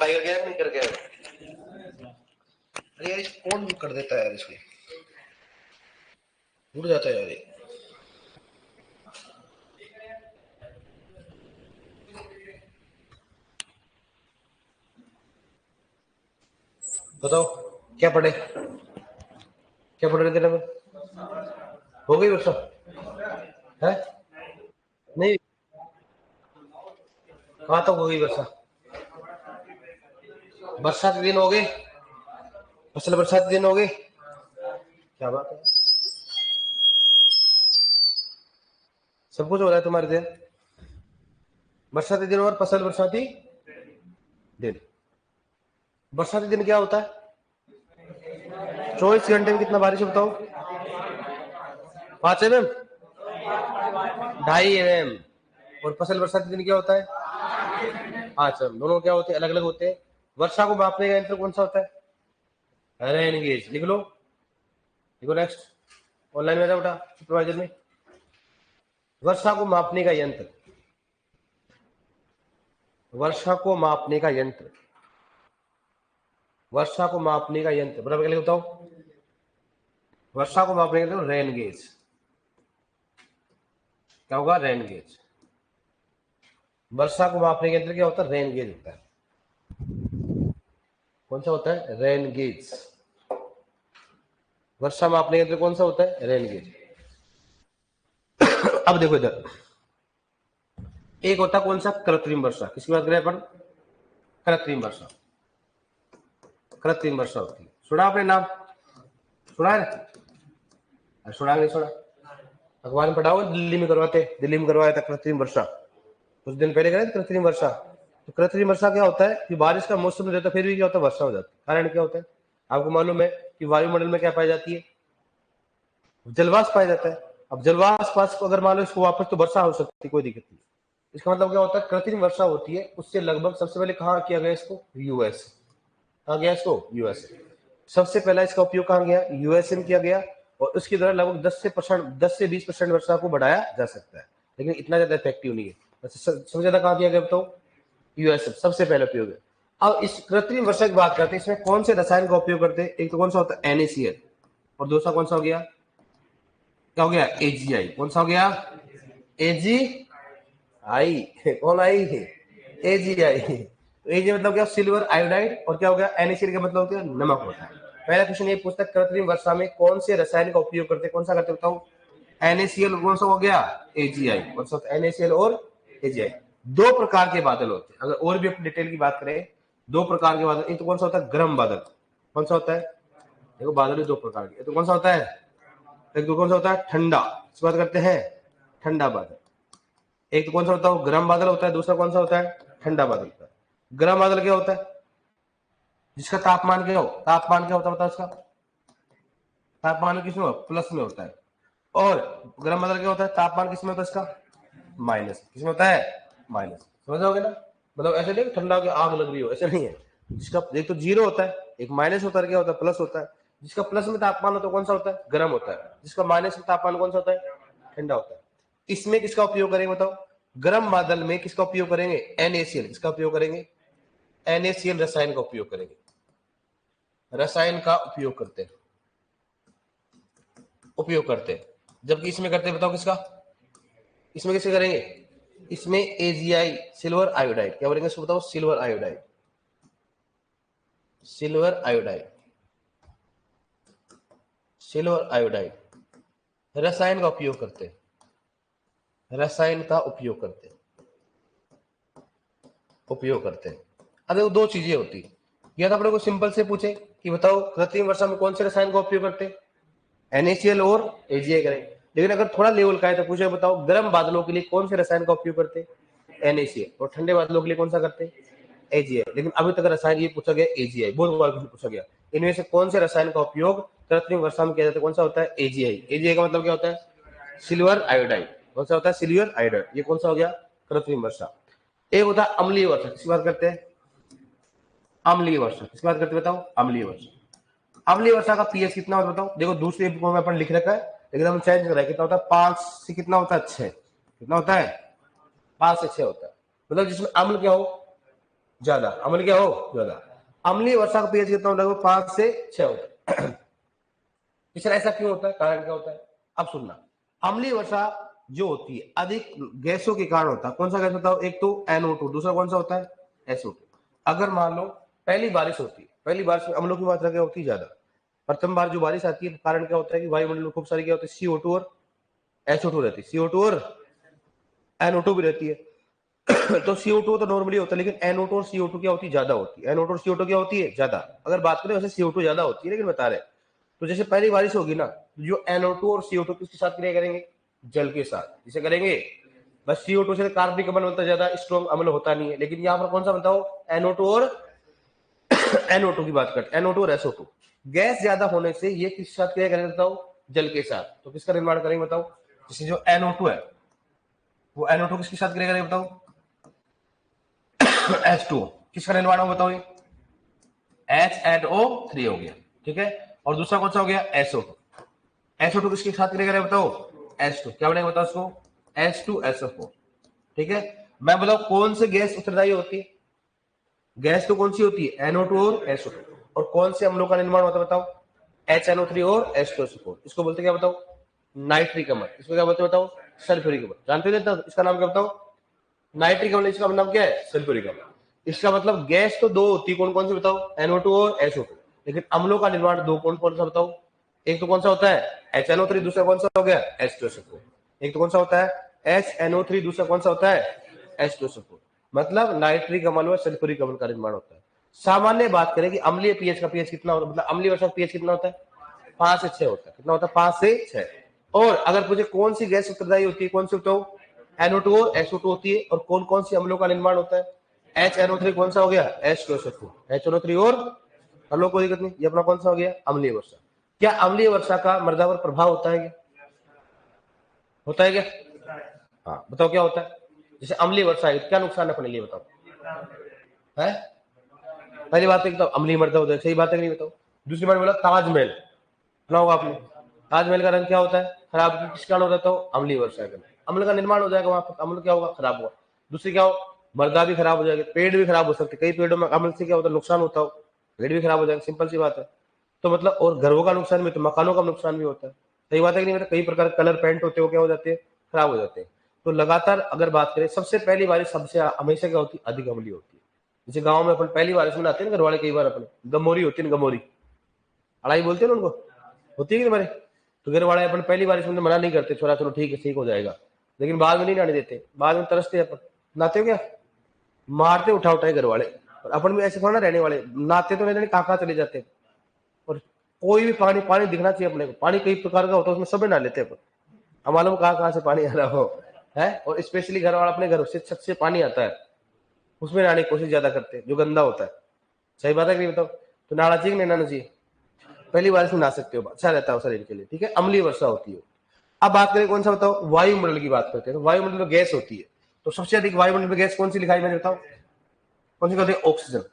पढ़ाई कर गया नहीं कर गया? अरे यार कौन कर देता है यार, इसमें उड़ जाता है यार ये। बताओ क्या पढ़े, क्या पढ़ रहे थे ना? हो गई वर्षा है? नहीं, कहाँ तक हो गई वर्षा? बरसात के दिन हो गए, फसल बरसात के दिन हो गए। क्या बात है, सब कुछ हो रहा है तुम्हारे दिन। बरसाती दिन और फसल बरसाती दिन। बरसाती दिन क्या होता है? 24 घंटे में कितना बारिश बताओ? 5 mm, 2.5 mm। और फसल बरसाती दिन क्या होता है? 5 mm। दोनों क्या होते हैं? अलग अलग होते हैं। वर्षा को मापने का यंत्र कौन सा होता है? Rain gauge. लिख लो, लिखो नेक्स्ट। ऑनलाइन में उठा सुपरवाइजर में। वर्षा को मापने का यंत्र, वर्षा को मापने का यंत्र, वर्षा को मापने का यंत्र बराबर क्या बताओ? वर्षा को मापने का यंत्र रेन गेज। क्या होगा? Rain gauge. वर्षा को मापने का यंत्र क्या होता है? रेन गेज होता है। कौन सा होता है? Rain gauge. वर्षा मापने का यंत्र कौन सा होता है? Rain gauge. अब देखो इधर, एक होता कौन सा? कृत्रिम वर्षा। किसकी बात करें अपन? कृत्रिम वर्षा। कृत्रिम वर्षा होती है। सुना आपने नाम? सुना है? सुना नहीं सुना? अखबार में पढ़ा हुआ, दिल्ली में करवाते, दिल्ली में करवाया था कृत्रिम वर्षा, कुछ दिन पहले करे कृत्रिम वर्षा। तो कृत्रिम वर्षा क्या होता है कि बारिश का मौसम रहता है फिर भी क्या होता है? वर्षा हो जाती है। कारण क्या होता है? आपको मालूम है कि वायुमंडल में क्या पाई जाती है? जलवाष्प पाया जाता है। अब जलवाष्प अगर मान लो इसको वापस, तो वर्षा हो सकती है, कोई दिक्कत नहीं। इसका मतलब क्या होता है? कृत्रिम वर्षा होती है। उससे लगभग सबसे पहले कहाँ किया गया इसको? यूएस। कहाँ गया इसको? यूएस। सबसे पहला इसका उपयोग कहाँ गया? यूएसए में किया गया। और उसके द्वारा लगभग 10 से 20% वर्षा को बढ़ाया जा सकता है, लेकिन इतना ज्यादा इफेक्टिव नहीं है। सबसे ज्यादा कहाँ किया गया बताओ? यूएसए सबसे पहले उपयोग है। अब इस कृत्रिम वर्षा की बात करते हैं, इसमें कौन से रसायन का उपयोग करते हैं? एक तो कौन सा होता है? NaCl। और दूसरा कौन सा हो गया? क्या हो गया? AgI। कौन सा हो गया? AgI। कौन आई? AgI। एजी मतलब क्या? Silver iodide. और क्या हो गया? NaCl का मतलब क्या? नमक होता है। पहला क्वेश्चन ये पूछता है, कृत्रिम वर्षा में कौन से रसायन का उपयोग करते हैं? कौन सा करते बताओ? NaCl। कौन सा हो गया? AgI। कौन सा? NaCl और AgI। दो प्रकार के बादल होते हैं। अगर और भी अपनी डिटेल की बात करें, दो प्रकार के बादल। एक तो कौन सा होता है? गर्म बादल। कौन सा होता है? देखो बादल भी दो प्रकार के। तो कौन सा होता है? एक तो कौन सा होता है? ठंडा। इस बात करते हैं ठंडा बादल। एक तो कौन सा होता है? गर्म बादल होता है। दूसरा कौन सा होता है? ठंडा बादल होता है। गर्म बादल क्या होता है? जिसका तापमान क्या हो? तापमान क्या होता है उसका? तापमान किसमें हो? प्लस में होता है। और गर्म बादल क्या होता है? तापमान किसमें होता है इसका? माइनस। किसमें होता है? माइनस। समझ जाओगे ना? मतलब ऐसे नहीं ठंडा की आग लग रही हो, ऐसे नहीं है। जिसका एक तो जीरो होता है, एक माइनस होता है, क्या होता है? प्लस होता है। जिसका प्लस में तापमान होता है कौन सा होता है? गर्म होता है। जिसका माइनस में तापमान कौन सा होता है? ठंडा होता है। इसमें किसका उपयोग करेंगे बताओ? गर्म बादल में किसका उपयोग करेंगे? NaCl। किसका उपयोग करेंगे? NaCl रसायन का उपयोग करेंगे। रसायन का उपयोग करते हैं, उपयोग करते हैं। जबकि इसमें करते हैं बताओ किसका? इसमें किससे करेंगे? इसमें AgI, सिल्वर आयोडाइड। क्या बोलेंगे इसको बताओ? Silver iodide. Silver iodide, silver iodide रसायन का उपयोग करते हैं। रसायन का उपयोग करते हैं, उपयोग करते हैं। अब देखो दो चीजें होती है। या तो अपने को सिंपल से पूछे कि बताओ कृत्रिम वर्षा में कौन से रसायन का उपयोग करते हैं? NaCl और AgI करें। लेकिन अगर थोड़ा लेवल का है तो पूछे बताओ गर्म बादलों के लिए कौन से रसायन का उपयोग करते हैं? NaCl। और ठंडे बादलों के लिए कौन सा करते हैं? AgI। लेकिन अभी तक रसायन ये पूछा गया AgI, बहुत बार पूछा गया। इनमें से कौन से रसायन का उपयोग कृत्रिम वर्षा में किया जाता है? कौन सा होता है? AgI। AgI का मतलब क्या होता है? Silver iodide. कौन सा होता है? Silver iodide. ये कौन सा हो गया? कृत्रिम वर्षा। एक होता है अम्लीय वर्षा। किसकी बात करते हैं? अम्लीय वर्षा। किसकी बात करते हैं बताओ? अम्लीय वर्षा। अम्लीय वर्षा का पीएच कितना होता है बताओ? देखो दूसरे बुक में अपन लिख रखा है, लेकिन हम चेंज कर रहे हैं। कितना होता है? 5 से कितना होता है? 6। कितना होता है? 5 से 6 होता है। मतलब जिसमें अम्ल क्या हो? ज्यादा, अम्ल क्या हो ज्यादा। अम्लीय वर्षा का पीएच कितना होता है? 5 से 6 होता है। इसलिए ऐसा क्यों होता है, कारण क्या होता है? अब सुनना, अम्लीय वर्षा जो होती है अधिक गैसों के कारण होता है। कौन सा गैस होता है? एक तो NO2, दूसरा कौन सा होता है? SO2। अगर मान लो पहली बारिश होती है, पहली बारिश में अम्लों की मात्रा क्या होती है? ज्यादा। प्रथम बार जो बारिश आती है, कारण क्या होता है कि वायुमंडल में खूब सारी क्या होती है? CO2 और SO2 रहती है, CO2 और NO2 भी रहती है। तो CO2 तो नॉर्मली होता है, लेकिन NO2 और CO2 क्या होती है? ज्यादा होती है। NO2 और CO2 क्या होती है? ज्यादा। अगर बात करें वैसे CO2 ज्यादा होती है, लेकिन बता रहे तो जैसे पहली बारिश होगी ना, जो NO2 और CO2 किसके साथ क्रिया करेंगे? जल के साथ। जिसे करेंगे बस CO2 से कार्बनिक अम्ल बनता है, ज्यादा स्ट्रॉन्ग अम्ल होता नहीं है। लेकिन यहाँ पर कौन सा बताओ? NO2 और NO2 की बात करते हैं, NO2 और SO2। गैस ज्यादा होने से ये किसके साथ क्रिया करेंगे बताओ? जल के साथ। तो किसका निर्माण करेंगे बताओ? जैसे जो NO2 है, वो NO2 किसके साथ क्रिया करेंगे बताओ? H2O। किसका निर्माण हो बताओ? ये HNO3 हो गया, ठीक है। और दूसरा कौन सा हो गया? SO2। SO2 किसके साथ क्रिया करेगा बताओ? H2। क्या बनेगा बताओ उसको? H2SO4, ठीक है। मैं बताऊं कौन से गैस उत्तरदायी होती है? गैस तो कौन सी होती है? NO2 और SO2। और कौन से अम्लों का निर्माण होता है बताओ? HNO3 और H2SO4। इसको बोलते क्या बताओ? नाइट्रिक अम्ल। इसको क्या बोलते बताओ? सल्फ्यूरिक अम्ल। जानते हो इसका नाम क्या बताओ? नाइट्रिक अम्ल। इसका नाम क्या है? सल्फ्यूरिक अम्ल। इसका मतलब गैस तो दो होती है, कौन कौन सी बताओ? NO2 और SO2। लेकिन अम्लों का निर्माण दो, कौन कौन सा बताओ? एक तो कौन सा होता है? HNO3, दूसरा कौन सा हो गया? H2SO4। एक तो कौन सा होता है? HNO3, दूसरा कौन सा होता है? H2SO4। मतलब नाइट्रिक अम्ल व सल्फ्यूरिक अम्ल का निर्माण होता है। सामान्य बात करें कि अम्लीय पीएच का पीएच कितना होता है, मतलब अम्लीय वर्षा का पीएच कितना होता है? 5 से 6 होता है। कितना होता है? 5 से 6। और अगर पूछे कौन सी गैस उत्तरदायी होती है, कौन सी बताओ? NO2 और SO2 होती है। और कौन कौन सी अम्लों का निर्माण होता है? HNO3, कौन सा हो गया? H2SO4। HNO3 और अम्लों, कोई दिक्कत नहीं। ये अपना कौन सा हो गया? अम्लीय वर्षा। क्या अम्लीय वर्षा का मृदा पर प्रभाव होता है क्या? होता है क्या? हाँ बताओ क्या होता है? जैसे अम्लीय वर्षा है, क्या नुकसान है अपने लिए बताओ? है पहली बात है तो अम्लीय मृदा होता है, सही बात है कि नहीं बताओ? दूसरी बात बोला ताजमहल, सुना होगा आपने। ताजमहल का रंग क्या होता है? खराब। किस कारण हो जाता हो? अम्लीय वर्षा के। अम्ल का निर्माण हो जाएगा वहां पर, अम्ल क्या होगा? खराब होगा। दूसरी क्या हो? मृदा भी खराब हो जाएगी, पेड़ भी खराब हो सकते। कई पेड़ों में अम्ल से क्या होता है? नुकसान होता हो, पेड़ भी खराब हो जाएगा, सिंपल सी बात है। तो मतलब और घरों का नुकसान भी, तो मकानों का नुकसान भी होता है। सही बात है कि नहीं? मतलब कई प्रकार के कलर पेंट होते हो, क्या हो जाते हैं? खराब हो जाते हैं। तो लगातार अगर बात करें, सबसे पहली बारिश सबसे हमेशा क्या होती है? अधिक अम्लीय होती है। जैसे गांव में अपन पहली बारिश में आते हैं घर वाले, कई बार अपने गमोरी होती है, गमोरी अड़ाई बोलते हैं ना उनको, होती है कि हमारे। तो घर वाले अपन पहली बारिश में मना नहीं करते, छोड़ा चलो ठीक है ठीक हो जाएगा। लेकिन बाद में नहीं नहाने देते, बाद में तरसते अपन। नहाते हो क्या? मारते उठा उठाए घर वाले। और अपन भी ऐसे थोड़ा ना रहने वाले, नहाते तो नहीं, कहाँ चले जाते। और कोई भी पानी, पानी दिखना चाहिए अपने को। पानी कई प्रकार का होता है, उसमें सब नहा लेते हैं अपन। हम मालूम कहाँ से पानी आ रहा हो है। और स्पेशली घर वाला अपने घर से छत से पानी आता है, उसमें नहाने की कोशिश ज्यादा करते हैं, जो गंदा होता है। सही बात है कि नहीं बताओ? तो नहाना चाहिए नहीं नहाना चाहिए? पहली बारिश में नहा सकते हो, अच्छा रहता है शरीर के लिए, ठीक है। अम्लीय वर्षा होती है। अब बात करें कौन सा बताओ? वायुमंडल की बात करते हैं। तो वायुमंडल में गैस होती है, तो सबसे अधिक वायुमंडल में गैस कौन सी लिखाई मैंने बताओ? कौन सी होती है? ऑक्सीजन।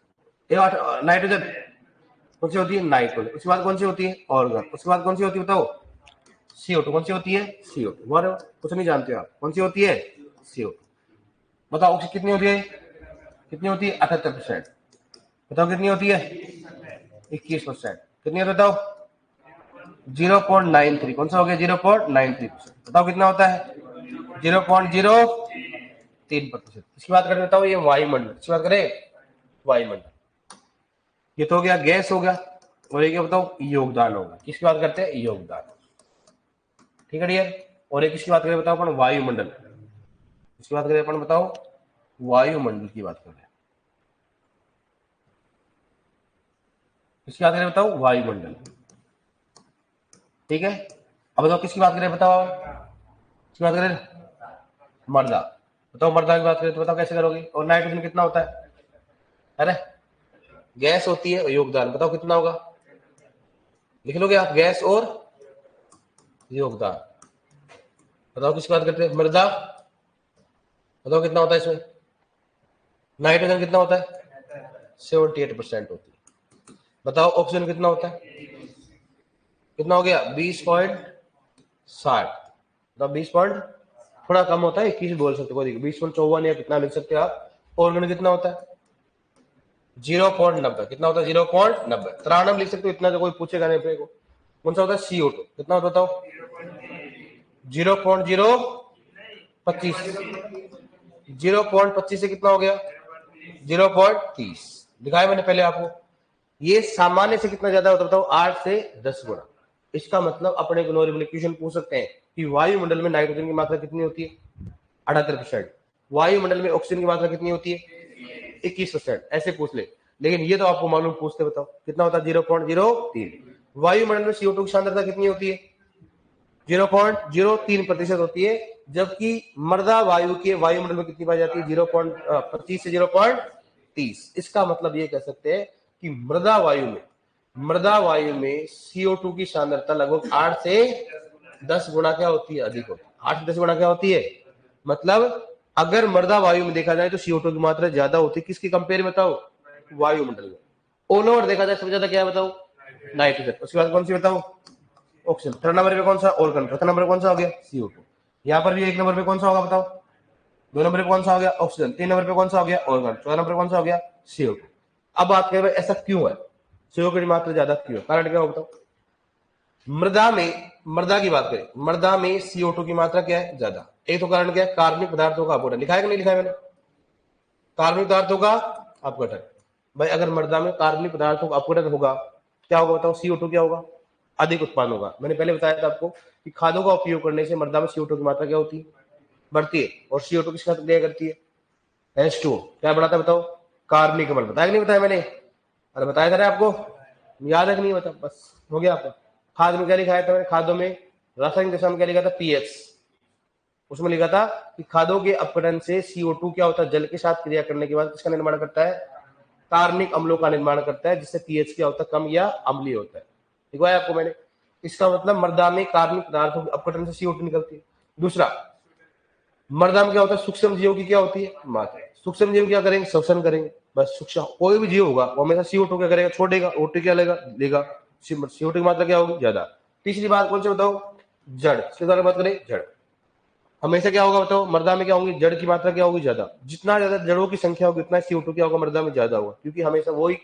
नाइट्रोजन। कौन सी होती है? नाइट्रोजन। उसके बाद कौन सी होती है? ऑर्गन। उसके बाद कौन सी होती है बताओ? CO2। कौन सी होती है? CO2। कुछ नहीं जानते आप, कौन सी होती है? CO2। बताओ ऑक्सीजन कितनी होती है? कितनी होती है? 78%। बताओ कितनी होती है? 21%। कितनी होती है बताओ? 0.93। कौन सा हो गया? 0.93%। बताओ कितना होता है? 0.03%। इसकी बात करें बताओ, ये वायुमंडल। इसकी बात करें वायुमंडल। ये तो हो गया गैस हो गया। और ये क्या बताओ? योगदान होगा। किसकी बात करते हैं? योगदान। ठीक है डियर। और एक किसकी बात करें बताओ अपन? वायुमंडल। इसकी बात करें अपन बताओ, वायुमंडल की बात करें। किसकी बात करें बताओ? वायुमंडल। ठीक है। अब बताओ किसकी बात करें बताओ? किसकी बात करें? मर्दा। बताओ मर्दा की बात करें तो बताओ कैसे करोगे? और नाइट्रोजन कितना होता है? अरे गैस होती है, योगदान बताओ कितना होगा? लिख लोगे आप? गैस और योगदान। बताओ किसकी बात करते हैं? मृदा। बताओ कितना होता है इसमें? नाइट्रोजन कितना होता है? 78% होती है। बताओ ऑक्सीजन कितना होता है? कितना हो गया? 20.60। मतलब 20 पॉइंट थोड़ा कम होता है, 21 बोल सकते हो, 20.54 या कितना लिख सकते हो आप। ऑर्गन कितना होता है? 0.90 कितना होता है 0.90। त्राणम लिख सकते हो, इतना जो कोई पूछेगा नहीं अपने को। कौन सा होता है CO2 कितना होता बताओ 0.025 0.25 से कितना हो गया 0.30 दिखाया मैंने पहले आपको। ये सामान्य से कितना ज्यादा होता है बताओ 8 से 10 गुना। इसका मतलब अपने को नॉर्मल इक्वेशन पूछ सकते हैं कि वायुमंडल में नाइट्रोजन की मात्रा कितनी होती है 78%, वायुमंडल में ऑक्सीजन की मात्रा कितनी होती है 21%, ऐसे पूछ ले। लेकिन ये तो आपको मालूम पूछते बताओ कितना होता है 0.03। वायुमंडल में CO2 की सांद्रता कितनी होती है 0.03% होती है, जबकि मृदा वायु के वायुमंडल में कितनी पाई जाती है 0.25 से 0.30। इसका मतलब ये कह सकते हैं कि मृदा वायु में CO2 की सांद्रता लगभग 8 से 10 गुना क्या होती है अधिक होती है। 8 से 10 गुना क्या होती है, मतलब अगर मृदा वायु में देखा जाए तो CO2 की मात्रा ज्यादा होती है किसकी कंपेयर में बताओ वायुमंडल में। ऑल ओवर देखा जाए सबसे ज्यादा क्या बताओ नाइट्रोजन, उसके बाद कौन सी बताओ ऑक्सीजन। थर्ड नंबर पे कौन सा ऑर्गन, चौथा नंबर कौन सा हो गया CO2। यहाँ पर भी एक नंबर पे कौन सा होगा बताओ, दो नंबर पे कौन सा हो गया ऑक्सीजन, तीन नंबर पे कौन सा हो गया ऑर्गन, चौथा नंबर पे कौन सा हो गया CO2। अब बात करें ऐसा क्यों है, CO2 की मात्रा ज्यादा क्यों है, कारण क्या हो बताओ। मृदा की बात करें, मृदा में CO2 की मात्रा क्या है ज्यादा। एक तो कारण क्या है कार्बनिक पदार्थों का अपघटन, लिखा है कि नहीं लिखा है मैंने, कार्बनिक पदार्थों का अपघटन। भाई अगर मृदा में कार्बनिक पदार्थों का अपघटन होगा क्या होगा बताओ CO2 क्या होगा अधिक उत्पादन होगा। मैंने पहले बताया था आपको कि खादों का उपयोग करने से मृदा में CO2 की मात्रा क्या होती है बढ़ती है, और CO2 किसके साथ क्रिया करती है H2O क्या बढ़ाता है बताओ कार्बनिक अम्ल। बताया कि नहीं बताया मैंने, अरे बताया था आपको, याद है कि नहीं बता, बस हो गया आपका। खाद में क्या लिखाया था मैंने, खादों में रासायनिक दशा में क्या लिखा था पीएच, उसमें लिखा था कि खादों के अपघटन से CO2 क्या होता है जल के साथ क्रिया करने के बाद किसका निर्माण करता है कार्बनिक अम्लों का निर्माण करता है, जिससे पीएच क्या होता है कम या अम्लीय होता है। दिखवाया आपको मैंने। इसका मतलब मृदा में कार्बनिक पदार्थों के अपघटन से CO2 निकलती है। दूसरा, मृदा में क्या होता है सूक्ष्म जीवों की क्या होती है मात्रा, सूक्ष्म जीव क्या करेंगे श्वसन करेंगे। बस सूक्ष्म कोई भी जीव होगा वो हमेशा CO2 क्या करेगा छोड़ेगा, O2 क्या लेगा CO2 की मात्रा क्या होगी ज्यादा। तीसरी बात कौन सी बताओ जड़, इसके बारे में बात करें जड़ हमेशा क्या होगा बताओ मृदा में क्या होगी जड़ की मात्रा क्या होगी ज्यादा। जितना ज्यादा जड़ों की संख्या होगी उतना CO2 क्या होगा मृदा में ज्यादा होगा, क्योंकि हमेशा वही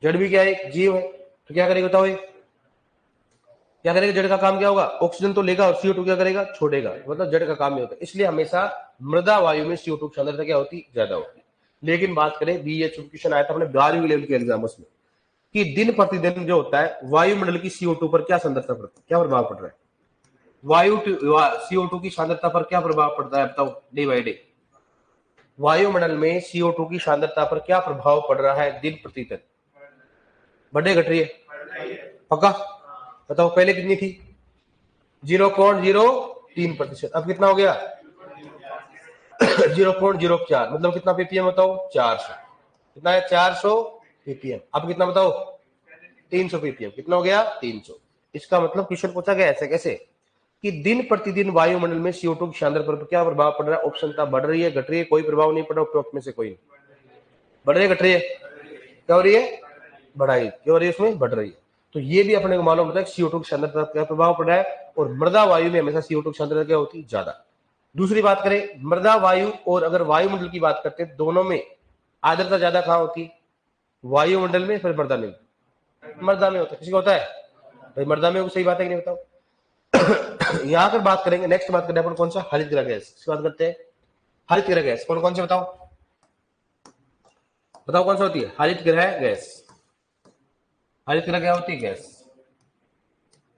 जड़ भी क्या है एक जीव है। तो क्या करेगा बताओ क्या करेगा जड़ का काम क्या होगा ऑक्सीजन तो लेगा और CO2 क्या करेगा छोड़ेगा, मतलब जड़ का काम नहीं होता। इसलिए हमेशा मृदा वायु में CO2 की सांद्रता क्या होती ज्यादा होती है। लेकिन बात करें BH क्वेश्चन आया था अपने 12वीं लेवल के एग्जाम्स में कि दिन प्रतिदिन जो होता है वायुमंडल की CO2 पर क्या सांद्रता पड़ती है, क्या प्रभाव पड़ रहा है CO2 की सांद्रता पर क्या प्रभाव पड़ता है बताओ डे बाई डे। वायुमंडल में CO2 की सांद्रता पर क्या प्रभाव पड़ रहा है दिन प्रतिदिन, बढ़े घट रही है पक्का बताओ। पहले कितनी थी 0.03%, अब कितना हो गया 0.04, मतलब कितना ppm बताओ 400, कितना है 400 ppm। अब कितना बताओ 300 ppm, कितना हो गया 300। इसका मतलब क्वेश्चन पूछा गया ऐसे कैसे कि दिन प्रतिदिन वायुमंडल में CO2 की सांद्रता पर क्या प्रभाव पड़ रहा है। ऑप्शन था बढ़ रही है घट रही है कोई प्रभाव नहीं पड़ रहा, उपरोक्त में से कोई नहीं। बढ़ रही है घट रही है क्या हो रही है बढ़ाई, क्या हो रही है उसमें बढ़ रही है। तो ये भी अपने को मालूम होता है CO2 की सांद्रता पर क्या प्रभाव पड़ रहा है, और मृदा वायु में हमेशा CO2 की सांद्रता क्या होती है ज्यादा। दूसरी बात करें मृदा वायु और अगर वायुमंडल की बात करते हैं दोनों में आर्द्रता ज्यादा कहां होती है वायुमंडल में फिर मृदा में, मृदा में होता है। किसी को होता है भाई मृदा में, सही बात है कि नहीं बताओ। यहां पर बात करेंगे नेक्स्ट बात करें अपन कौन सा हरित गृह गैस, इसकी बात करते हैं। हरित गृह गैस कौन कौन से बताओ बताओ कौन सा होती है हरित गृह गैस। हरित गृह क्या होती है गैस,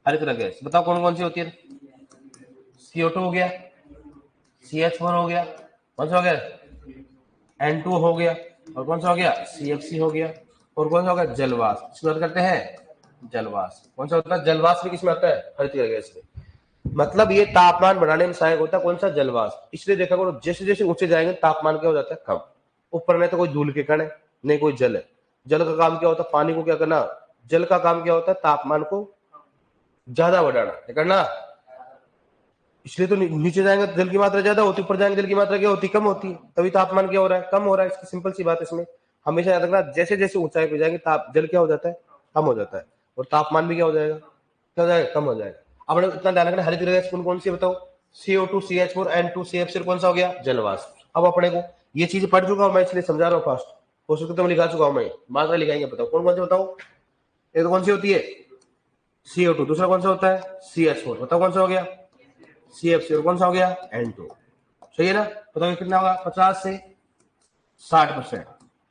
हरित गृह गैस बताओ कौन कौन सी होती है। CO2 हो गया, CH4 हो गया, कौन सा हो गया N2 हो गया, और कौन सा हो गया CFC हो गया, और कौन सा हो गया जलवाष्प। इसकी बात करते हैं जलवाष्प, कौन सा होता है जलवाष्प भी किसमें आता है हरित गृह गैस में। मतलब ये तापमान बढ़ाने में सहायक होता है कौन सा जलवाष्प। इसलिए देखा करो जैसे जैसे ऊंचे जाएंगे तापमान क्या हो जाता है कम। ऊपर में तो कोई धूल के कण है नहीं कोई जल है, जल का काम क्या होता है पानी को क्या करना, जल का काम क्या होता है तापमान को ज्यादा बढ़ाना है करना। इसलिए तो नीचे जाएंगे तो जल की मात्रा ज्यादा होती, ऊपर जाएंगे जल की मात्रा क्या होती कम होती है, तभी तापमान क्या हो रहा है कम हो रहा है। इसकी सिंपल सी बात है, इसमें हमेशा याद रखना जैसे जैसे ऊंचाई पे जाएंगे जल क्या हो जाता है कम हो जाता है, और तापमान भी क्या हो जाएगा क्या हो जाएगा कम हो जाएगा। अब इतना ध्यान रखना हरित गृह गैस कौन कौन सी बताओ CO2 CH4 N2 CFC कौन सा हो गया जलवाष्प। अब अपने को ये चीज पढ़ चुका हूं मैं इसलिए समझा रहा हूँ फास्ट। उसको तो मैं लिखा चुका हूं, मैं मात्रा लिखाएंगे, बताओ कौन कौन से, बताओ। एक तो कौन सी होती है CO2, दूसरा कौन सा होता है CH4, बताओ कौन सा हो गया CFC, और कौन सा हो गया N2। सही है ना। बताओ कितना होगा 50 से 60%,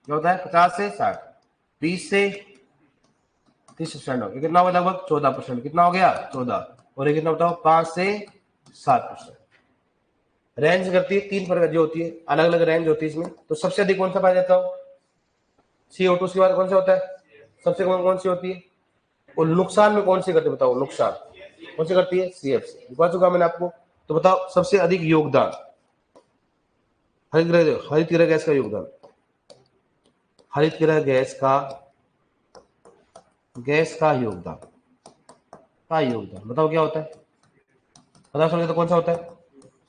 क्या होता है 50 से 60, 20 से 30% हो गया, कितना होगा लगभग 14%, कितना हो गया 14, और ये कितना बताओ 5 से 7%। रेंज करती है 3 प्रकार जो होती है, अलग अलग रेंज होती है इसमें। तो सबसे अधिक कौन सा पाया जाता है CO2 के बाद कौन सा होता है, सबसे कौन कौन सी होती है, और नुकसान में कौन सी करती है, बताओ नुकसान कौन सी करती है CFC, बता चुका मैंने आपको। तो बताओ सबसे अधिक योगदान हरित गृह गैस का योगदान, हरित गृह गैस का योगदान बताओ क्या होता है, पता समझे तो कौन सा होता है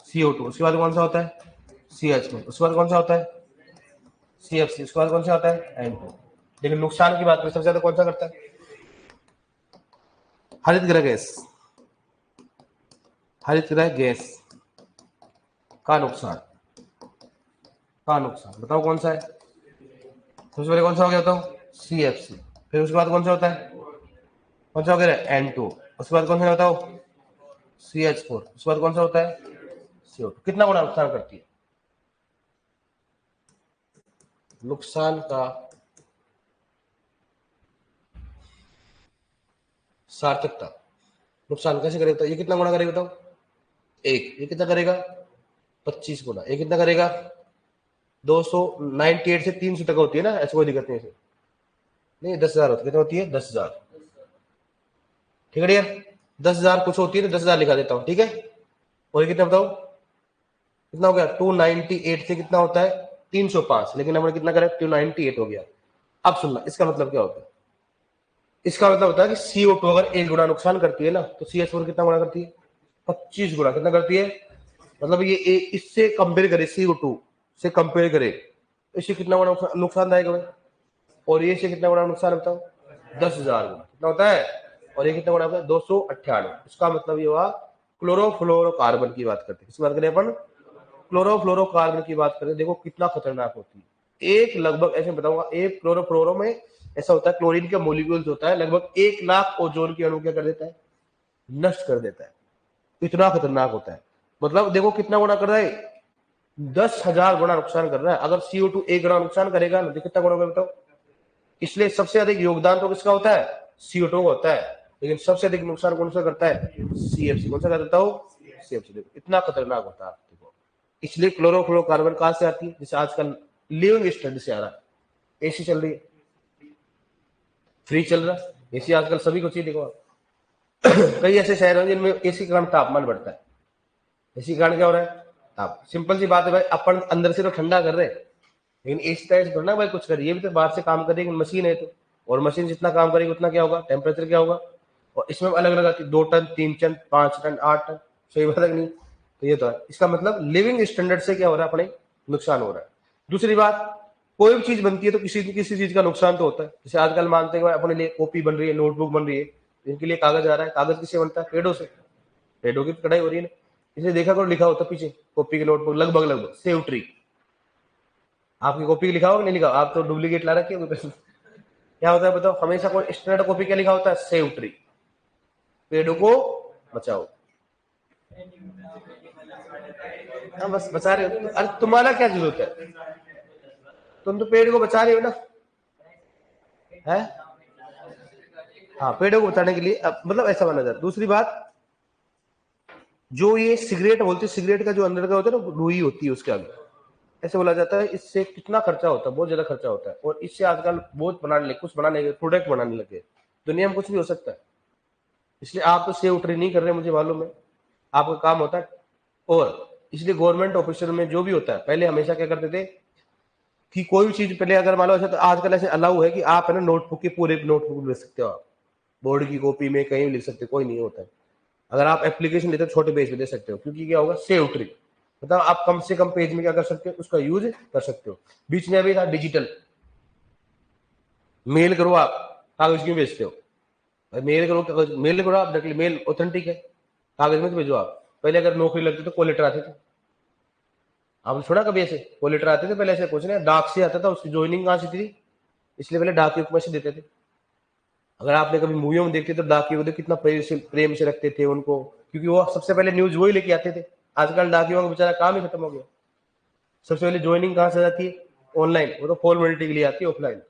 CO2, उसके बाद कौन सा होता है CH4, उसके बाद कौन सा होता है CFC, उसके बाद कौन सा होता है N2। लेकिन नुकसान की बात करें सबसे ज्यादा कौन सा करता है हरित गृह गैस का नुकसान बताओ कौन सा है, सबसे पहले कौन सा हो गया बताओ CFC, फिर उसके बाद कौन सा होता है, कौन सा हो गया N2, उसके बाद कौन सा बताओ CH4, उसके बाद कौन सा होता है CO2। कितना गुना नुकसान करती है, नुकसान का सार्थकता, नुकसान कैसे करेगा, ये कितना गुना करेगा बताओ एक, ये कितना करेगा 25 गुना, ये कितना करेगा 298 से 300 तक होती है ना, ऐसे कोई दिक्कत नहीं है, नहीं 10,000 होती है, कितना होती है 10,000, ठीक है यार 10,000 कुछ होती है तो 10,000 लिखा देता हूँ, ठीक है। और ये कितना बताओ कितना हो गया 298 से कितना होता है 305, लेकिन हमने कितना करा 298 हो गया। अब सुनना इसका मतलब क्या होता है, इसका मतलब होता है कि CO2 अगर 1 गुना नुकसान करती है ना, तो CH4 कितना गुना करती है 25 गुना, कितना करती है, मतलब ये इससे कंपेयर करे CO2 से कंपेयर करे, इससे कितना गुना नुकसानदायक है, और ये से कितना गुना नुकसान बताओ 10,000 गुना, कितना होता है, और ये कितना गुना होता है 298। इसका मतलब ये हुआ क्लोरोफ्लोरोकार्बन की बात करते हैं, किसकी बात करें अपन क्लोरोफ्लोरोकार्बन की बात करें, देखो कितना खतरनाक होती है। एक लगभग ऐसे बताऊंगा, एक क्लोरोफ्लोरो में ऐसा होता है क्लोरीन का मोलिक्यूल्स होता है लगभग 1,00,000 ओजोन के अणु क्या कर देता है नष्ट कर देता है, इतना खतरनाक होता है। मतलब देखो कितना गुना कर रहा है 10,000 गुना नुकसान कर रहा है। अगर CO2 1 गुना नुकसान करेगा ना तो कितना गुना बताओ, इसलिए सबसे अधिक योगदान तो किसका होता है CO2 का होता है, लेकिन सबसे अधिक नुकसान कौन सा करता है CFC, कौन सा करता हो CFC, देखो इतना खतरनाक होता है देखो। इसलिए क्लोरोफ्लोरोकार्बन कहां से आती है, जैसे आजकल लिविंग स्टडी से आ रहा है, AC चल रही है, फ्री चल रहा है AC आजकल सभी को चाहिए, देखो कई ऐसे शहर हैं जिनमें AC के कारण तापमान बढ़ता है, AC के कारण क्या हो रहा है ताप, सिंपल सी बात है भाई, अपन अंदर से तो ठंडा कर रहे हैं, लेकिन AC टाइप थोड़ा ना भाई कुछ करिए, ये भी तो बाहर से काम करेगी मशीन है तो, और मशीन जितना काम करेगी उतना क्या होगा टेम्परेचर क्या होगा, और इसमें अलग अलग आती है 2 टन 3 टन 5 टन 8 टन, सही बात है नहीं, तो ये तो है। इसका मतलब लिविंग स्टैंडर्ड से क्या हो रहा है अपने नुकसान हो रहा है। दूसरी बात, कोई भी चीज बनती है तो किसी चीज का नुकसान तो होता है, जैसे आजकल मानते हैं अपने लिए कॉपी बन रही है नोटबुक बन रही है, इनके लिए कागज आ रहा है, कागज किससे बनता है पेड़ों से, पेड़ों की कटाई हो रही है ना, इसे देखा करो लिखा होता पीछे कॉपी की नोटबुक लगभग लगभग सेव ट्री, आपकी कॉपी लिखा होगा नहीं लिखा, आप तो डुप्लीकेट ला रखी है क्या होता है बताओ, हमेशा कोई स्टैंडर्ड कॉपी क्या लिखा होता है सेव ट्री, पेड़ों को बचाओ। हाँ बस बचा रहे हो, अरे तुम्हारा क्या जरूरत है, तुम तो पेड़ को बचा रहे हो ना, है हाँ पेड़ों को बचाने के लिए मतलब ऐसा माना जाता है। दूसरी बात, जो ये सिगरेट बोलते हैं, सिगरेट का जो अंदर का होता है ना रुई होती है उसके आगे, ऐसे बोला जाता है इससे कितना खर्चा होता है, बहुत ज्यादा खर्चा होता है, और इससे आजकल बहुत कुछ बनाने लगे प्रोडक्ट बनाने लगे, दुनिया में कुछ भी हो सकता है। इसलिए आप तो सेव ट्री नहीं कर रहे मुझे मालूम है, आपका काम होता है, और इसलिए गवर्नमेंट ऑफिसर में जो भी होता है पहले हमेशा क्या करते थे कि कोई भी चीज पहले अगर मान लो, तो आजकल ऐसे अलाउ है कि आप है ना नोटबुक की पूरे नोटबुक लिख सकते हो, आप बोर्ड की कॉपी में कहीं भी लिख सकते हो, कोई नहीं होता है। अगर आप एप्लीकेशन लेते हो छोटे पेज पे दे सकते हो, क्योंकि क्या होगा सेव ट्री, मतलब आप कम से कम पेज में क्या कर सकते हो उसका यूज कर सकते हो। बीच में अभी था डिजिटल, मेल करो आप, कागज क्यों भेजते हो, मेल करो आप, नकली मेल ऑथेंटिक है, कागज में तो भेजो आप। पहले अगर नौकरी लगती तो कॉल लेटर आते थे, आपने सुना कभी ऐसे? वो लेटर आते थे पहले ऐसे पूछने, डाक से आता था, उसकी ज्वाइनिंग कहाँ से थी, इसलिए पहले डाक युग में से देते थे। अगर आपने कभी मूवियों में देखते तो डाकियों को कितना प्रेम से रखते थे उनको, क्योंकि वो सबसे पहले न्यूज वही लेके आते थे। आजकल डाकियों का बेचारा काम ही खत्म हो गया। सबसे पहले ज्वाइनिंग कहाँ से जाती है? ऑनलाइन, वो तो फॉर्मेलिटी के लिए आती है ऑफलाइन।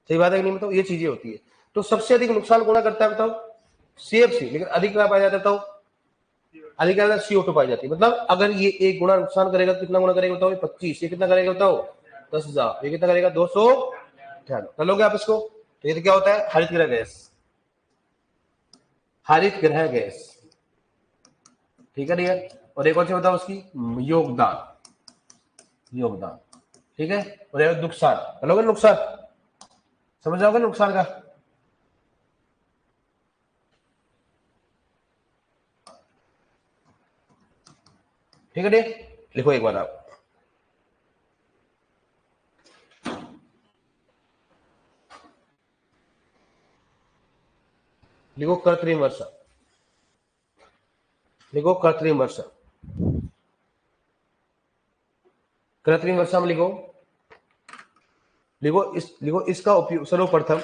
सही बात है कि नहीं बताओ? ये चीजें होती है। तो सबसे अधिक नुकसान कौन करता है बताओ? सीएफसी। लेकिन अधिक क्या पाया जाता है? अधिक CO2 पाई जाती है। मतलब अगर ये एक गुना नुकसान करेगा तो कितना गुना करेगा बताओ? 25। ये कितना करेगा बताओ? 10,000। ये कितना करेगा? 200। कर लोगे आप इसको? तो ये तो क्या होता है? हरित गृह गैस। हरित गृह गैस, ठीक है डियर। और एक और चीज बताओ उसकी, योगदान। योगदान, ठीक है। और एक नुकसान, चलोगे नुकसान, समझ जाओगे नुकसान का। ठीक है डियर, लिखो एक बार आप। लिखो कृत्रिम वर्षा। लिखो कृत्रिम वर्षा। कृत्रिम वर्षा में लिखो, लिखो इसका उपयोग सर्वप्रथम,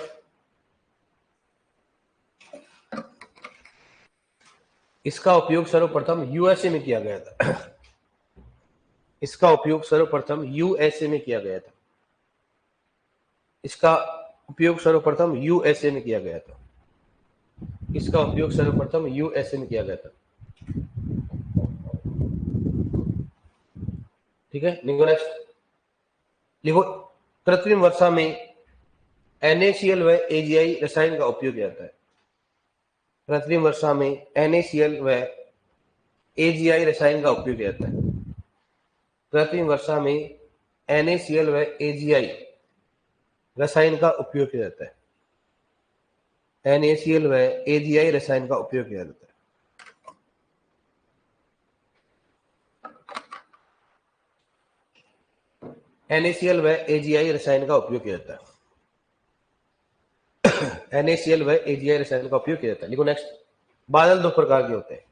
इसका उपयोग सर्वप्रथम यूएसए में किया गया था। इसका उपयोग सर्वप्रथम यूएसए में किया गया था। इसका उपयोग सर्वप्रथम यूएसए में किया गया था। इसका उपयोग सर्वप्रथम यूएसए में किया गया था। ठीक है, लिखो नेक्स्ट। लिखो कृत्रिम वर्षा में NaCl व AgI रसायन का उपयोग किया जाता है। कृत्रिम वर्षा में NaCl व AgI रसायन का उपयोग किया जाता है। कृत्रिम वर्षा में NaCl व AgI रसायन का उपयोग किया जाता है। NaCl व AgI रसायन का उपयोग किया जाता है। NaCl व AgI रसायन का उपयोग किया जाता है। NaCl व AgI रसायन का उपयोग किया जाता है। लिखो नेक्स्ट। बादल दो प्रकार के होते हैं।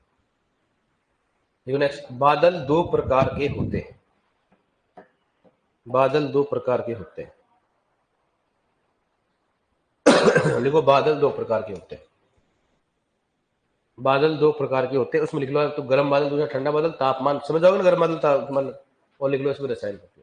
लिखो नेक्स्ट। बादल दो प्रकार के होते हैं। बादल दो प्रकार के होते हैं। लिखो बादल दो प्रकार के होते हैं। बादल दो प्रकार के होते हैं, उसमें लिख लो तो गर्म बादल, दूसरा ठंडा बादल। तापमान समझ जाओगे ना, गर्म बादल तापमान, और लिख लो इसमें रसायन का उपयोग।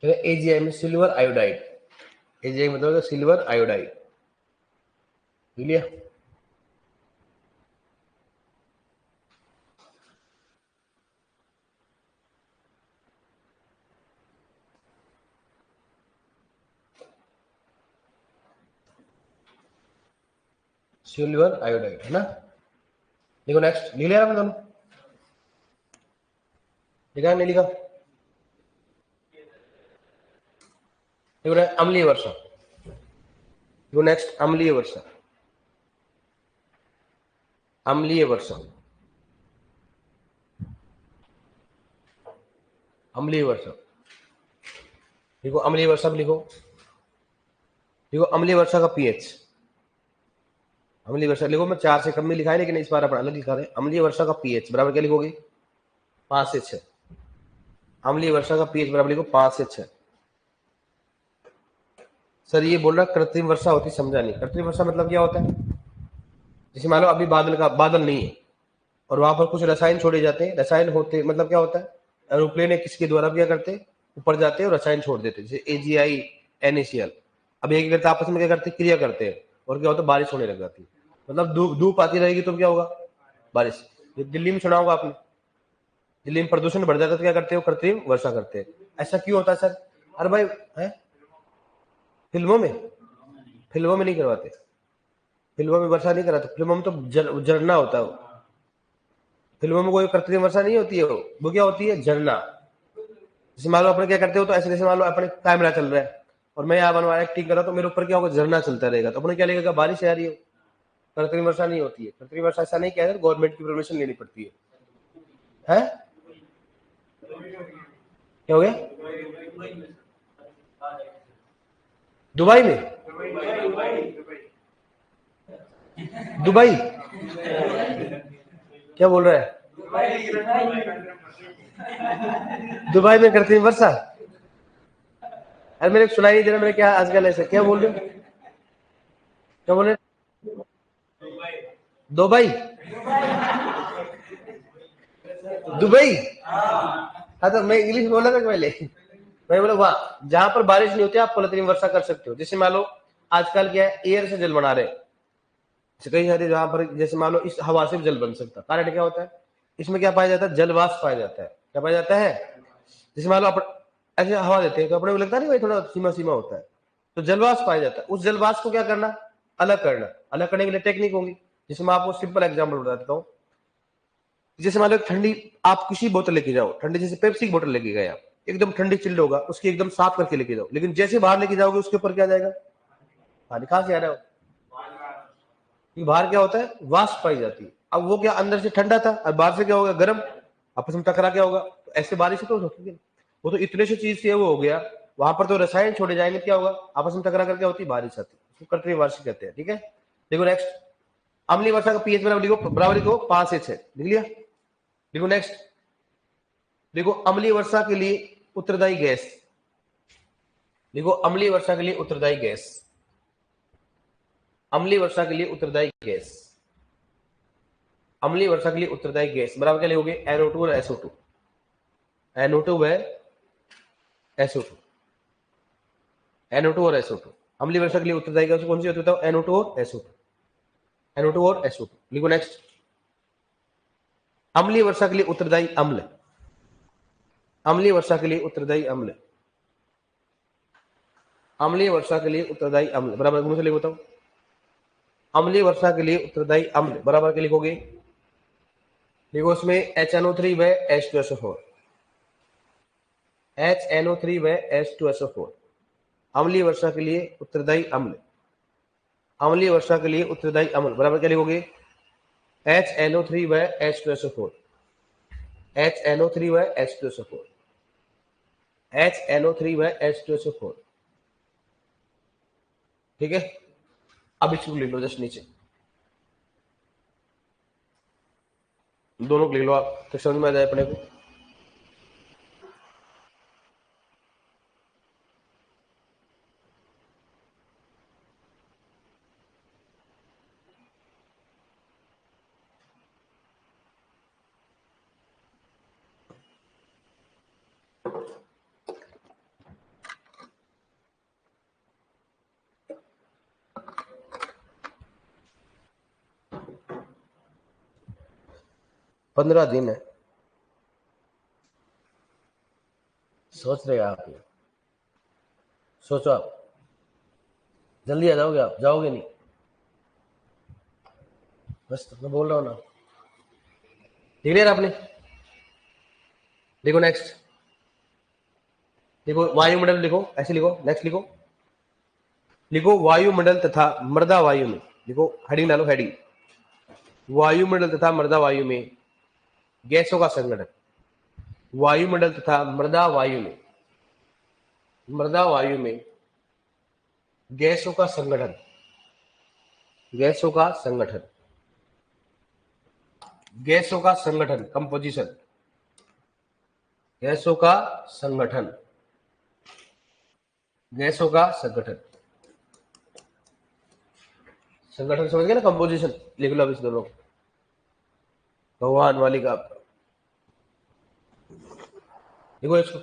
AgI में सिल्वर आयोडाइड। AgI मतलब सिल्वर आयोडाइड, ठीक है। सिल्वर आयोडाइड है ना। देखो नेक्स्ट, लिख लिया आपने दोनों? लिखा नहीं लिखा? देखो अम्लीय वर्षा। देखो नेक्स्ट, अम्लीय वर्षा। अम्लीय वर्षा। अम्लीय वर्षा। देखो अम्लीय वर्षा में लिखो, देखो अम्लीय वर्षा का पीएच। अम्लीय वर्षा लिखो, मैं 4 से कम में लिखा है लेकिन इस बार अपन अलग लिखा रहे हैं। अम्लीय वर्षा का पीएच बराबर क्या लिखोगे? 5 से 6। अम्लीय वर्षा का पीएच बराबर लिखो 5 से 6। सर ये बोल रहा कृत्रिम वर्षा होती, समझा नहीं। कृत्रिम वर्षा मतलब क्या होता है? जैसे मान लो अभी बादल नहीं है और वहां पर कुछ रसायन छोड़े जाते हैं। रसायन होते मतलब क्या होता है? एरोप्लेन है किसके द्वारा क्या करते हैं? ऊपर जाते हैं और रसायन छोड़ देते हैं, जैसे AgI NaCl। अब ये क्या करते हैं? आपस में क्या करते हैं? क्रिया करते हैं और क्या होता है? बारिश होने लग जाती है। मतलब धूप आती रहेगी तो क्या होगा? बारिश। दिल्ली में सुना होगा आपने, दिल्ली में प्रदूषण बढ़ जाता है तो क्या करते हो? कृत्रिम वर्षा करते हैं। ऐसा क्यों होता है सर? अरे भाई है फिल्मों में, फिल्मों में नहीं करवाते, फिल्मों में वर्षा नहीं कराते। फिल्मों में तो झरना होता है। फिल्मों में कोई कृत्रिम वर्षा नहीं होती है, वो क्या होती है? झरना। जैसे मान लो अपने क्या करते हो, तो ऐसे जैसे मान लो अपने कैमरा चल रहा है और मैं यहाँ बनवा एक्टिंग कर रहा हूँ, तो मेरे ऊपर क्या होगा? झरना चलता रहेगा, तो अपने क्या लगेगा? बारिश आ रही हो। कृत्रिम वर्षा नहीं होती है। कृत्रिम वर्षा ऐसा नहीं कह रहे, गवर्नमेंट की परमिशन लेनी पड़ती है? क्या हो गया? दुबई में? दुबई क्या बोल रहा है? दुबई में कृत्रिम वर्षा? अरे मेरे को सुनाई नहीं दे रहा, मेरे क्या आजकल ऐसे क्या बोल रहे हो? क्या बोल रहे? दुबई? दुबई? हाँ तो मैं इंग्लिश बोला था पहले। मैं बोला वहां जहां पर बारिश नहीं होती आप कृत्रिम वर्षा कर सकते हो। जैसे मान लो आजकल क्या है, एयर से जल बना रहे हैं कई सारे, जहां पर जैसे मान लो इस हवा से भी जल बन सकता है। कारण क्या होता है? इसमें क्या पाया जाता है? जलवाष्प पाया जाता है। क्या पाया जाता है? जैसे मान लो ऐसे हवा देते हैं तो अपने को लगता नहीं भाई थोड़ा सीमा सीमा होता है, तो जलवाष्प पाया जाता है। उस जलवाष्प को क्या करना? अलग करना। अलग करने के लिए टेक्निक होगी। जैसे मैं आपको सिंपल एग्जाम्पल बता देता हूँ। जैसे मान लो ठंडी आप किसी बोतल लेके जाओ, ठंडी जैसे पेप्सी की बोतल लेके गए आप, एकदम ठंडी चिल्ड होगा, उसकी एकदम साफ करके लेके जाओ, लेकिन जैसे बाहर लेके जाओगे उसके ऊपर क्या जाएगा? पानी। कहां से आ रहा है? ये बाहर क्या होता है? वाष्प पाई जाती है। अब वो क्या अंदर से ठंडा था और बाहर से क्या होगा? गर्म। आपस में टकरा क्या होगा? तो ऐसे बारिश तो होती है। वो तो इतने से चीज से वो हो गया, वहां पर तो रसायन छोड़े जाएंगे, क्या होगा? आपस में टकरा कर क्या होती है? बारिश आती है। उसको कृत्रिम वर्षा कहते हैं। ठीक है, देखो नेक्स्ट। अम्लीय वर्षा का पीएच बराबर लिखो 5 से 6। लिख लिया? देखो नेक्स्ट। देखो अम्लीय वर्षा के लिए उत्तरदायी गैस। देखो अम्लीय वर्षा के लिए उत्तरदायी गैस। अम्लीय वर्षा के लिए उत्तरदायी गैस। अम्लीय वर्षा के लिए उत्तरदायी गैस बराबर क्या लिखोगे? NO2 और SO2। NO2 व SO2। NO2 और SO2 अम्लीय वर्षा के लिए उत्तरदायी गैस कौन सी होती है? NO2 और SO2। NO2 और SO2 लिखो नेक्स्ट। अम्लीय वर्षा के लिए उत्तरदायी अम्ल। अम्लीय वर्षा के लिए उत्तरदायी अम्ल। अम्लीय वर्षा के लिए उत्तरदायी अम्ल बराबर मुझे लिखो बताओ। अम्लीय वर्षा के लिए उत्तरदायी अम्ल बराबर क्या लिखोगे? देखो उसमें HNO3 व H2SO4। HNO3 व H2SO4 अम्लीय वर्षा के लिए उत्तरदायी अम्ल। अम्लीय वर्षा के लिए उत्तरदायी अम्ल बराबर क्या लिखोगे? HNO3 व H2SO4। HNO3 व H2SO4। HNO3 व H2SO4। ठीक है, अब इसको लिख लो जस्ट नीचे, दोनों को लिख लो आप तो समझ में आ जाए अपने को। पंद्रह दिन है, सोच रहे आप? सोचो आप, जल्दी आ जाओगे? आप जाओगे नहीं? बस तो मैं बोल रहा हूँ ना। देख लिया आपने? देखो नेक्स्ट। देखो वायुमंडल लिखो, ऐसे लिखो। नेक्स्ट लिखो। लिखो वायुमंडल तथा मृदा वायु में। लिखो हेडिंग डालो, हेडिंग वायुमंडल तथा मृदा वायु में गैसों का संगठन। वायुमंडल तथा मृदा वायु में, मृदा वायु में गैसों का संगठन। गैसों का संगठन, गैसों का संगठन, कंपोजिशन, गैसों का संगठन, गैसों का संगठन, संगठन समझ गए ना, कंपोजिशन लिख लो अब इस दोनों, भगवान वाली का देखो इसको।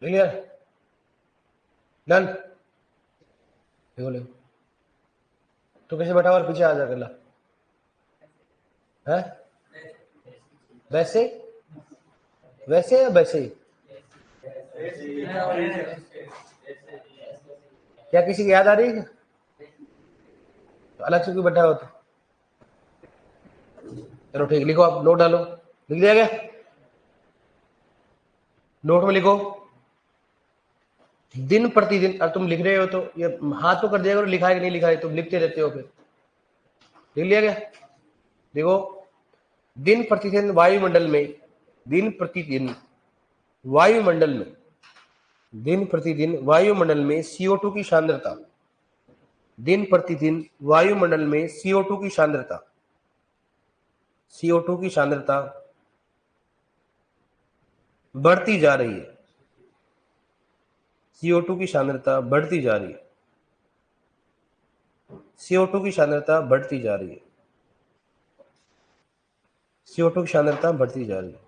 क्लियर, डन, देखो ले तो कैसे बैठा और पीछे आ जा अकेला है, वैसे वैसे या वैसे ही, क्या किसी की याद आ रही है, तो अलग से क्यों बैठा हो तो? चलो ठीक, लिखो आप, नोट डालो, लिख दिया गया, नोट में लिखो दिन प्रतिदिन। अब तुम लिख रहे हो तो ये हाथ तो कर दिया करो, लिखा है कि नहीं लिखा है, तुम लिखते रहते हो, फिर लिख लिया गया। देखो दिन प्रतिदिन वायुमंडल में, दिन प्रतिदिन वायुमंडल में, दिन प्रतिदिन वायुमंडल में CO2 की सांद्रता, दिन प्रतिदिन वायुमंडल में CO2 की सांद्रता, CO2 की सांद्रता बढ़ती जा रही है, CO2 की सांद्रता बढ़ती जा रही है, CO2 की सांद्रता बढ़ती जा रही है, CO2 की सांद्रता बढ़ती जा रही है।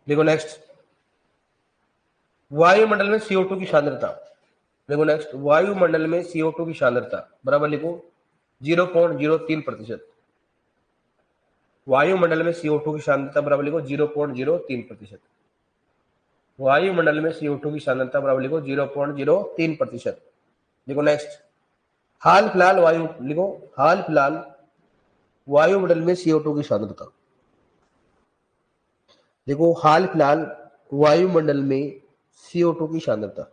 देखो नेक्स्ट, वायुमंडल में CO2 की सांद्रता, देखो नेक्स्ट, वायुमंडल में CO2 की सांद्रता बराबर लिखो 0.03%, वायुमंडल में CO2 की सांद्रता बराबर लिखो 0.03%, वायुमंडल में CO2 की सांद्रता बराबर लिखो 0.03%। देखो नेक्स्ट, हाल फिलहाल वायु लिखो, हाल फिलहाल वायुमंडल में CO2 की सांद्रता, देखो हाल फिलहाल वायुमंडल में CO2 की सांद्रता,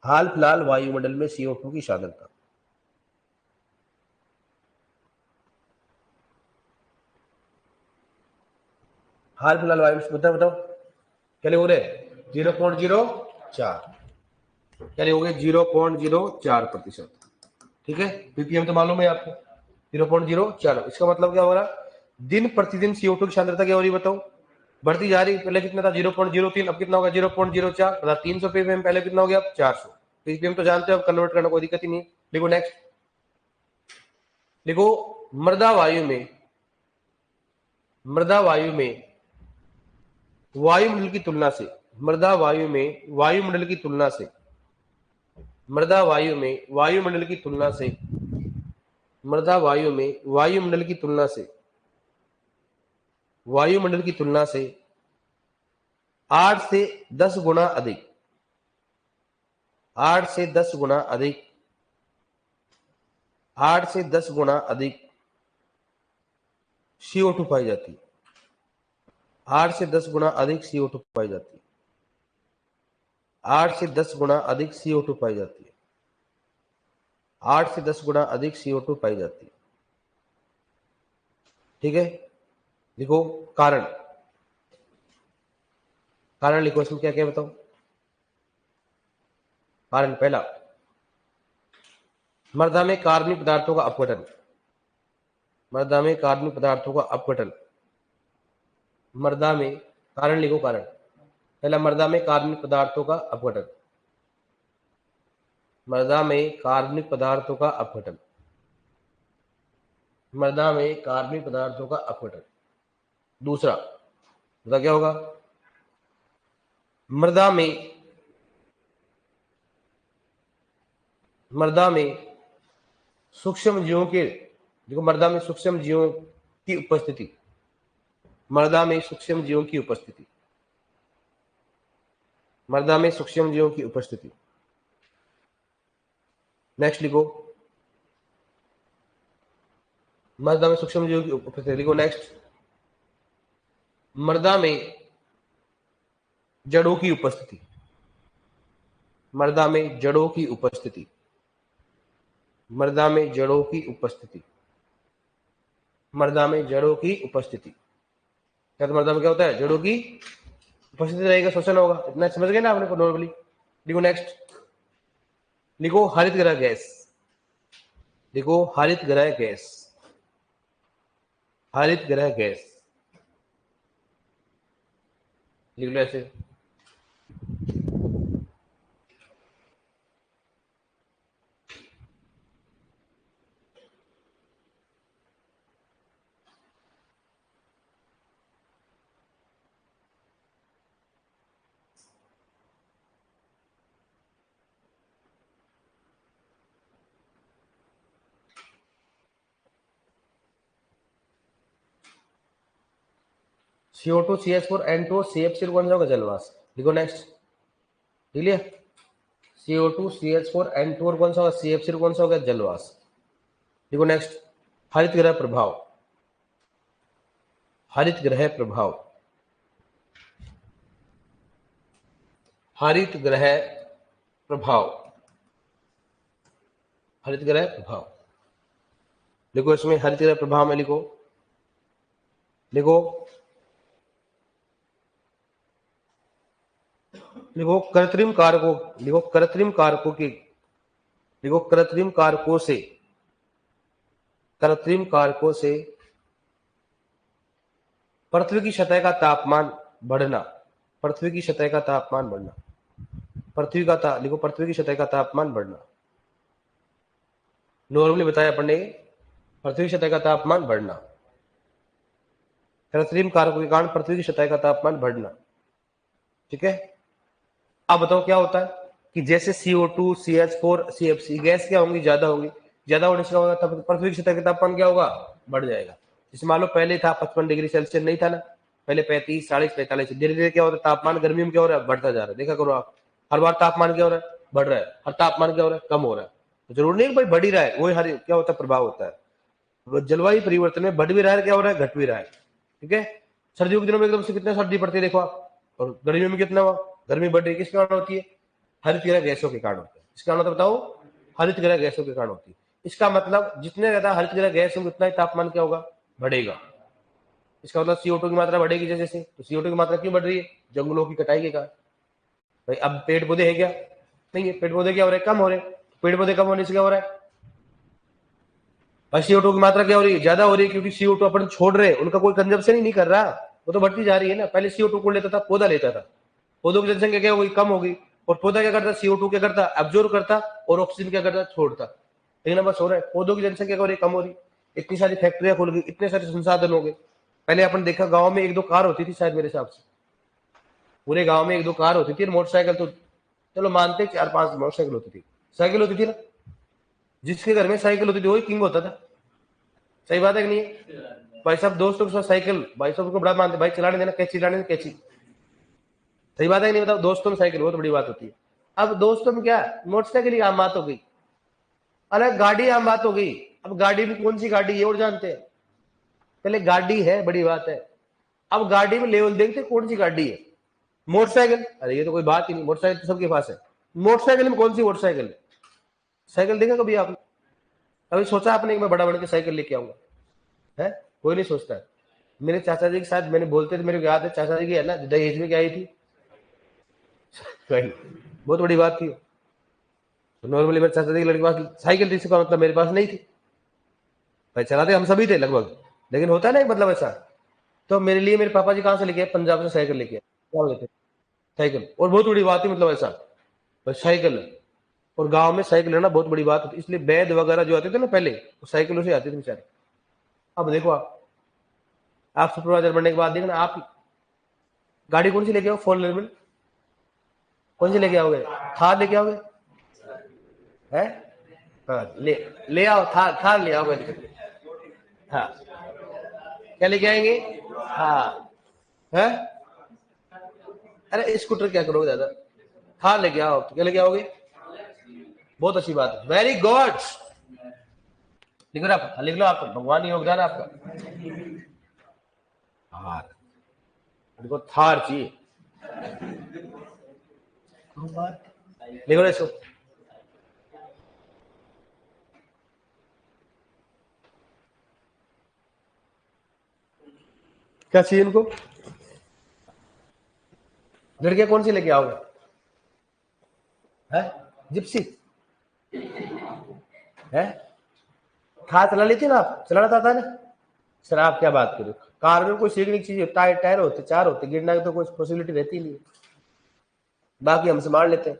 हाल फिलहाल वायुमंडल में CO2 की सांद्रता, हाल फिलहाल वायु, बताओ बताओ क्या लिखोगे, 0.04, क्या लिखोगे 0.04%, ठीक है। पीपीएम तो मालूम है आपको, 0.04, इसका मतलब क्या हो रहा, दिन प्रतिदिन CO2 की सांद्रता क्या हो रही बताओ, बढ़ती जा रही। पहले कितना था 0.03, अब कितना होगा 0.04, मतलब 300 पीपीएम, पहले कितना हो गया 400 पीपीएम, तो जानते हो अब कन्वर्ट करना कोई दिक्कत ही नहीं। लिखो नेक्स्ट, लिखो मृदा वायु में, मृदा वायु में वायुमंडल की तुलना से, मृदा वायु में वायुमंडल की तुलना से, मृदा वायु में वायुमंडल की तुलना से, मृदा वायु में वायुमंडल की तुलना से, वायुमंडल की तुलना से 8 से 10 गुना अधिक, 8 से 10 गुना अधिक 8 से 10 गुना अधिक CO2 पाई जाती है। 8 से 10 गुना अधिक CO2 पाई जाती है। 8 से 10 गुना अधिक CO2 पाई जाती है। 8 से 10 गुना अधिक CO2 पाई जाती है। ठीक है, लिखो कारण। कारण लिखो, इसमें क्या क्या बताओ। कारण पहला, मृदा में कार्बनिक पदार्थों का अपघटन। मृदा में कार्बनिक पदार्थों का अपघटन। मृदा में, कारण लिखो कारण पहला, मृदा में कार्बनिक पदार्थों का अपघटन। मृदा में कार्बनिक पदार्थों का अपघटन। मृदा में कार्बनिक पदार्थों का अपघटन। दूसरा बता क्या होगा, मृदा में सूक्ष्म जीवों के, देखो मृदा में सूक्ष्म जीवों की उपस्थिति। मृदा में सूक्ष्म जीवों की उपस्थिति। मृदा में सूक्ष्म जीवों की उपस्थिति। नेक्स्ट लिखो, मृदा में सूक्ष्म जीवों की उपस्थिति। लिखो नेक्स्ट, मृदा में जड़ों की उपस्थिति। मृदा में जड़ों की उपस्थिति। मृदा में जड़ों की उपस्थिति। मृदा में जड़ों की उपस्थिति। क्या तो मृदा में क्या होता है, जड़ों की उपस्थिति रहेगा, शोषण होगा। इतना समझ गए ना आपने को नॉर्मली। लिखो नेक्स्ट, लिखो हरित गृह गैस। लिखो हरित गृह गैस। हरित गृह गैस लिख लो ऐसे। CO2 CH4 N2 CF कौन सा होगा, जलवाष्प। लिखो नेक्स्ट, ठीक है। CO2 CH4 N2 और कौन सा होगा, CF कौन सा होगा, जलवाष्प। देखो नेक्स्ट, हरित गृह प्रभाव। हरित गृह प्रभाव। हरित गृह प्रभाव। हरित गृह प्रभाव लिखो, इसमें हरित गृह प्रभाव में लिखो, लिखो लिखो कृत्रिम कारकों। लिखो कृत्रिम कारकों की। लिखो कृत्रिम कारकों से। कृत्रिम कारकों से पृथ्वी की सतह का तापमान बढ़ना। पृथ्वी की सतह का तापमान बढ़ना। लिखो पृथ्वी की सतह का तापमान बढ़ना। नॉर्मली बताया अपन ने, पृथ्वी की सतह का तापमान बढ़ना। कृत्रिम कारकों के कारण पृथ्वी की सतह का तापमान बढ़ना। ठीक है, अब बताओ क्या होता है कि जैसे CO2 CH4 CFC गैस क्या होंगी, ज्यादा होंगी। ज्यादा होने से होगा तब पृथ्वी की सतह का तापमान क्या होगा, बढ़ जाएगा। जैसे मान लो पहले था 55 डिग्री सेल्सियस, नहीं था ना, पहले 35 40 45। धीरे धीरे क्या होता है, तापमान गर्मी में क्या हो रहा है, बढ़ता जा रहा है। देखा करो आप, हर बार तापमान क्या हो रहा है, बढ़ रहा है। हर तापमान क्या हो रहा है, कम हो रहा है। तो जरूरी नहीं भाई बढ़ ही रहा है, वही हर क्या होता है, प्रभाव होता है। जलवायु परिवर्तन में बढ़ भी रहा है, क्या हो रहा है, घट भी रहा है। ठीक है, सर्दियों के दिनों में एकदम से कितना सर्दी पड़ती है देखो आप, और गर्मियों में कितना गर्मी बढ़ रही है। किस कारण होती है, हरित गृह गैसों के कारण होता है। इसका मतलब बताओ, हरित गृह गैसों के कारण होती है। इसका मतलब जितने ज्यादा हरित गृह गैस होंगे उतना ही तापमान क्या होगा, बढ़ेगा। इसका मतलब CO2 की मात्रा बढ़ेगी जैसे। तो CO2 की मात्रा क्यों बढ़ रही है, जंगलों की कटाई के कारण। भाई अब पेड़ पौधे है क्या, नहीं है। पेड़ पौधे क्या हो रहे हैं, कम हो रहे हैं। पेड़ पौधे कम होने से क्या हो रहा है भाई, CO2 की मात्रा क्या हो रही है, ज्यादा हो रही है। क्योंकि CO2 अपन छोड़ रहे हैं, उनका कोई कंजप्शन ही नहीं कर रहा, वो तो बढ़ती जा रही है ना। पहले CO2 कौन लेता था, पौधा लेता था। पौधों की जनसंख्या क्या हो गई, कम हो गई। और पौधा क्या करता, CO2 क्या करता, एब्जॉर्ब करता, और ऑक्सीजन क्या करता, छोड़ता। लेकिन बस हो रहा है, पौधों की जनसंख्या क्या हो रही, कम हो रही। इतनी सारी फैक्ट्रियां खुल गई, इतने सारे संसाधन हो गए। पहले अपन देखा गांव में 1-2 कार होती थी शायद, मेरे हिसाब से पूरे गांव में 1-2 कार होती थी। मोटरसाइकिल तो चलो मानते, 4-5 मोटरसाइकिल होती थी, साइकिल होती थी ना। जिसके घर में साइकिल होती थी वही किंग होता था। सही बात है कि नहीं है भाई साहब, दोस्तों के साथ साइकिल, भाई साहब को बड़ा मानते, भाई चलाने देना, कैची चलाने कैची। सही बात है कि नहीं, बताओ, दोस्तों में साइकिल बहुत बड़ी बात होती है। अब दोस्तों में क्या, मोटरसाइकिल की आम बात हो गई, अलग गाड़ी आम बात हो गई। अब गाड़ी में कौन सी गाड़ी ये और जानते हैं, पहले गाड़ी है बड़ी बात है। अब गाड़ी में लेवल देखते कौन सी गाड़ी है, मोटरसाइकिल, अरे ये तो कोई बात ही नहीं, मोटरसाइकिल तो सबके पास है। मोटरसाइकिल में कौन सी मोटरसाइकिल है, साइकिल देखा कभी आपने, कभी सोचा आपने कि मैं बड़ा बन के साइकिल लेके आऊंगा, है कोई नहीं सोचता है। मेरे चाचा जी के साथ मैंने बोलते थे, मेरे को याद है चाचा जी की है ना दहेज में क्या आई थी, बहुत बड़ी बात थी। तो नॉर्मली मेरे चाचा जी के लड़के के पास साइकिल थी, इसका मतलब मेरे पास नहीं थी। भाई चलाते हम सभी थे लगभग, लेकिन होता है ना एक मतलब ऐसा। तो मेरे लिए मेरे पापा जी कहाँ से लेके आए, पंजाब से साइकिल लेके आए, क्या बोले थे, साइकिल, और बहुत बड़ी बात थी मतलब ऐसा, बस साइकिल। और गांव में साइकिल लेना बहुत बड़ी बात होती, इसलिए वैद वगैरह जो आते थे ना पहले, वो साइकिलों से आते थे बेचारे। अब देखो आप सुपरवाइजर बनने के बाद देखना आप गाड़ी कौन सी लेके आओ, फोर व्हीलर में कौन सी लेके आओगे, थार लेके आओगे, है, हाँ ले आओ थार, थार ले आओगे, हाँ क्या लेके आएंगे, हाँ है, अरे स्कूटर क्या करोगे दादा, थार लेके आओ, तो क्या लेके आओगे, बहुत अच्छी बात है, वेरी गुड। लिख लो आप, लिख लो आप, भगवान योगदान आपका। थार, उनको थार चाहिए, लिखो इसको, क्या चाहिए इनको, लड़कियां कौन सी लेके आओगे, है जिप्सी, है थार चला लेती ना आप, चलाना आता है ना, सर आप क्या बात करो, कार में कोई सीखने की चीज, टायर टायर होते, चार होते, गिरना की तो कोई पॉसिबिलिटी रहती नहीं है, बाकी हम संभाल लेते हैं।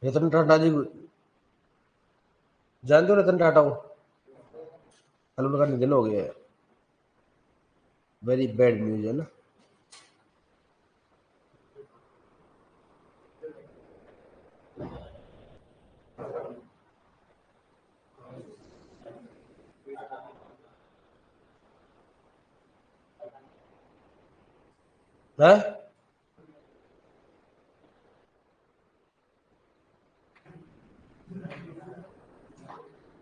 रतन टाटा जी जानते हो, रतन टाटा को, कल उनका निधन हो गया है, वेरी बैड न्यूज है ना। है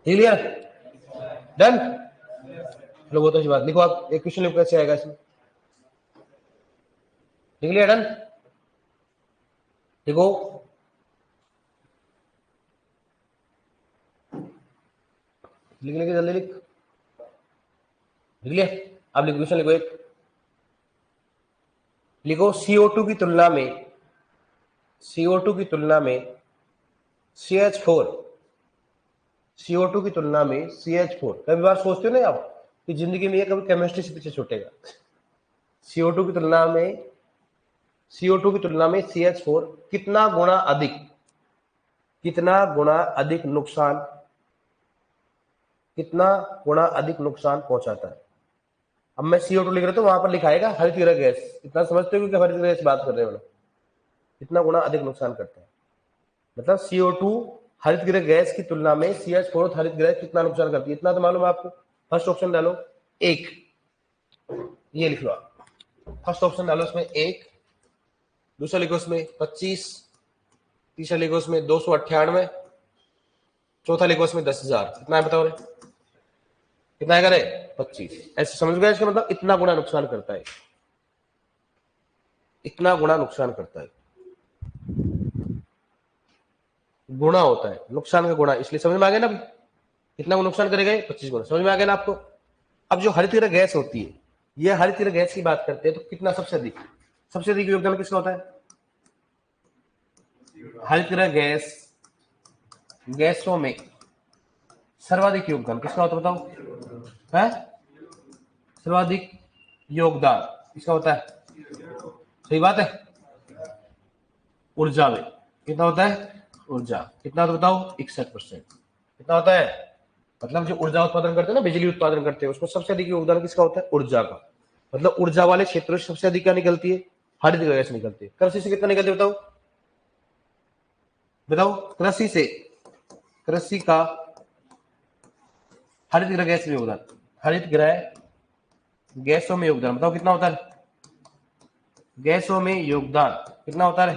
क्लियर, डन, चलो बहुत अच्छी बात, लिखो आप एक क्वेश्चन लिखो कैसे आएगा इसमें, लिख लिया, डन, लिखो, लिख लिख जल्दी लिख, लिख लिया, अब लिखो क्वेश्चन लिखो एक, लिखो CO2 की तुलना में, CO2 की तुलना में CH4, CO2 की तुलना में CH4, कभी बार सोचते हो ना आप कि जिंदगी में ये कभी केमिस्ट्री से पीछे छूटेगा, CO2 की तुलना में CO2 की तुलना में CH4 कितना गुना अधिक नुकसान पहुंचाता है। अब मैं CO2 लिख रहा हूं, वहां पर लिखाएगा हरित गृह गैस। इतना समझते हो कि हरित गृह गैस बात कर रहे हो, कितना गुना अधिक नुकसान करता है। मतलब CO2 हरित गृह गैस की तुलना में CH4 हरित गृह कितना नुकसान करती है, इतना तो मालूम है आपको। फर्स्ट ऑप्शन डालो 1, ये लिख लो। फर्स्ट ऑप्शन डालो उसमें 1, दूसरा लिखो उसमें 25, तीसरा लिखो उसमें 298, चौथा लिखो उसमें 10,000। कितना है बताओ रे, कितना है करे 25। ऐसे समझ गए, इसका मतलब इतना गुना नुकसान करता है, इतना गुना नुकसान करता है। गुणा होता है, नुकसान का गुणा, इसलिए समझ में आ गया ना। कितना को नुकसान करेगा 25 गुना, समझ में आ गया ना आपको। अब जो हरित गृह गैस होती है, ये हरित गृह गैस की बात करते हैं तो कितना सबसे अधिक योगदान किसका होता है? हरित गृह गैसों में सर्वाधिक योगदान किसका होता है बताओ? है सर्वाधिक योगदान किसका होता है? सही बात है, ऊर्जा में। कितना होता है? ऊर्जा कितना होता है बताओ? 61%। कितना होता है? मतलब जो ऊर्जा उत्पादन करते हैं ना, बिजली उत्पादन करते हैं, उसमें सबसे अधिक योगदान किसका होता है? ऊर्जा का। मतलब ऊर्जा वाले क्षेत्रों से सबसे अधिक क्या निकलती है? हरित गैस निकलती है। कृषि से कितना निकलती है बताओ? कृषि का हरित गृह गैस में योगदान, हरित गृह गैसों में योगदान बताओ कितना होता है? गैसों में योगदान कितना होता है?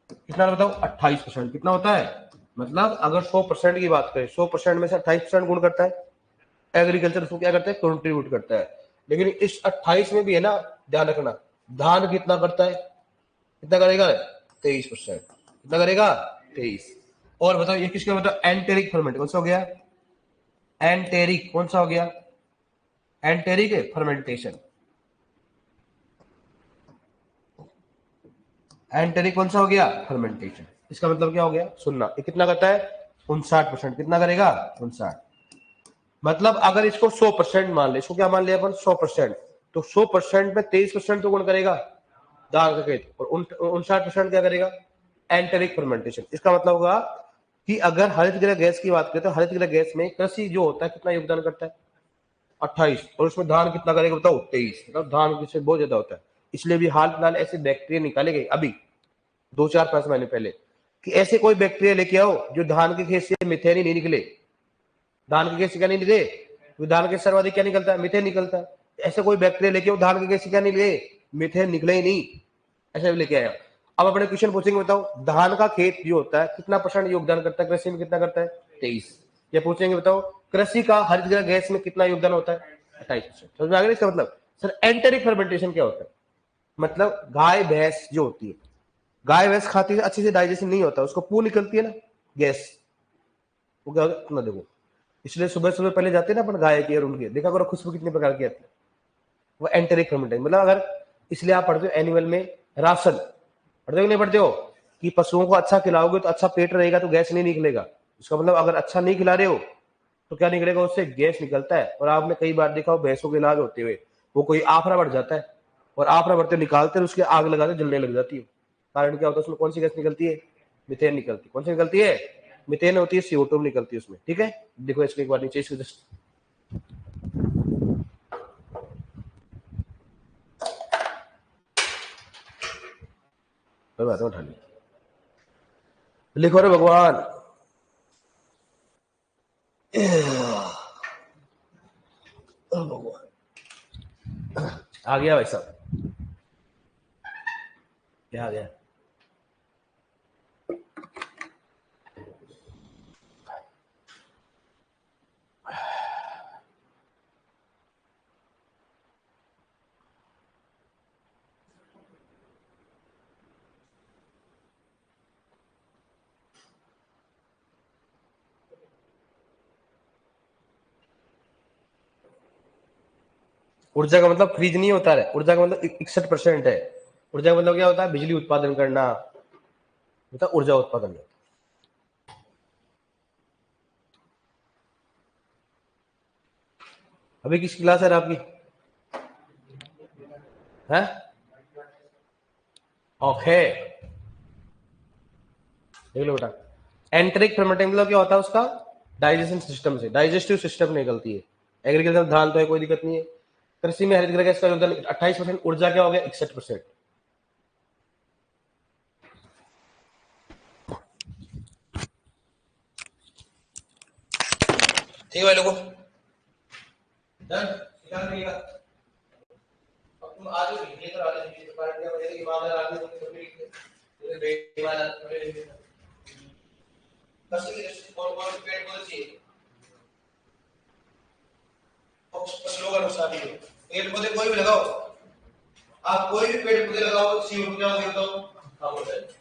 कितना बताओ? 28%। कितना होता है? मतलब अगर 100% की बात करें, 100% में से 28% गुण करता है एग्रीकल्चर, उसको क्या करता है? कंट्रीब्यूट करता है। लेकिन इस 28 में भी है ना, ध्यान रखना, धान कितना करता है? कितना करेगा? 23%। कितना करेगा? 23। और बताओ ये किसका मतलब? एंटेरिक फर्मेंट कौन सा हो गया? एंटेरिक कौन सा हो गया? Enteric fermentation. एंटेरिक कौन सा हो गया? फर्मेंटेशन। इसका मतलब क्या हो गया? सुनना, ये कितना करता है? 59%। कितना करेगा? 59। मतलब अगर इसको 100% मान ले, इसको क्या मान लिया अपन? 100%। तो 100% में 23% तो गुण करेगा दाल का खेत, और 59% क्या करेगा? Enteric fermentation. इसका मतलब होगा कि अगर हरित गृह गैस की बात करें तो हरित गृह गैस में कृषि जो होता है कितना योगदान करता है? 28। और उसमें धान कितना करेगा बताओ? 23। मतलब धान से बहुत ज्यादा होता है। इसलिए भी हाल फिलहाल ऐसे बैक्टीरिया निकाले गए अभी 2-4-5 महीने पहले, कि ऐसे कोई बैक्टीरिया लेके आओ जो धान के खेत से मिथेन ही नहीं निकले। धान के खेत से क्या नहीं निकले? तो धान के सर्वाधिक क्या निकलता है? मिथेन निकलता है। ऐसे कोई बैक्टीरिया लेके आओ, धान के खेत से क्या निकले? मिथेन निकले ही नहीं। ऐसे भी लेके आया। अब अपने क्वेश्चन पूछेंगे, बताओ धान का खेत जो होता है कितना % योगदान करता है कृषि में? कितना करता है? 23। ये पूछेंगे बताओ कृषि का हरित गृह गैस में कितना योगदान होता है? 28%। समझ में आ गया इसका मतलब? सर एंटेरिक फर्मेंटेशन क्या होता है? मतलब गाय भैंस जो होती है, गाय भैंस खाती है, अच्छे से डाइजेशन नहीं होता, उसको पू निकलती है ना गैस, वो क्या होता है? देखो, इसलिए सुबह सुबह पहले जाते हैं ना अपन गाय की और उनकी, देखा करो खुशबू कितने प्रकार की आती है, वो एंटेरिक फर्मेंटेशन। मतलब अगर, इसलिए आप पढ़ते हो एनिमल में राशन, पढ़ते हो नहीं पढ़ते हो, कि पशुओं को अच्छा खिलाओगे तो अच्छा पेट रहेगा तो गैस नहीं निकलेगा। इसका मतलब अगर अच्छा नहीं खिला रहे हो तो क्या निकलेगा? उससे गैस निकलता है। और आपने कई बार देखा हो भैंसों के इलाज होते हुए, वो कोई आफरा बढ़ जाता है और आफरा बढ़ते निकालते हैं, उसके आग लगाते जलने लग जाती है। कारण क्या होता है? उसमें कौन सी गैस निकलती है? मिथेन निकलती है। कौन सी निकलती है? मिथेन होती है, CO2 निकलती है उसमें। ठीक है, देखो इसको एक बार नीचे इसको जस्ट उठा लिया। लिखो रे भगवान। आ गया भाई साहब, क्या आ गया? ऊर्जा का मतलब फ्रीज नहीं होता है, ऊर्जा का मतलब 61% है। ऊर्जा का मतलब क्या होता है? बिजली उत्पादन करना, मतलब ऊर्जा उत्पादन। अभी किस क्लास है आपकी? है ओके, देख लो बेटा, एंटेरिक फर्मेंटिंग मतलब क्या होता है, उसका डाइजेशन सिस्टम से, डाइजेस्टिव सिस्टम निकलती है। एग्रीकल्चर में धान तो है, कोई दिक्कत नहीं है। कृषि में हरित गृह का योगदान 28%, ऊर्जा क्या हो गया 61%। ठीक है लोगों, डन, ध्यान रखिएगा। अब तुम आगे ये तो आगे ये तो पार्ट क्या बनेगा, ईमानदार आदमी को तो फिर बेईमान कसम से कौन कौन से पेड़ पौधे चाहिए, और फसलों का नुकसान नहीं है। पेड़ पौधे कोई भी लगाओ, आप कोई भी पेड़ पौधे लगाओ, CO2 क्या हो गया तो कम हो जाएगा।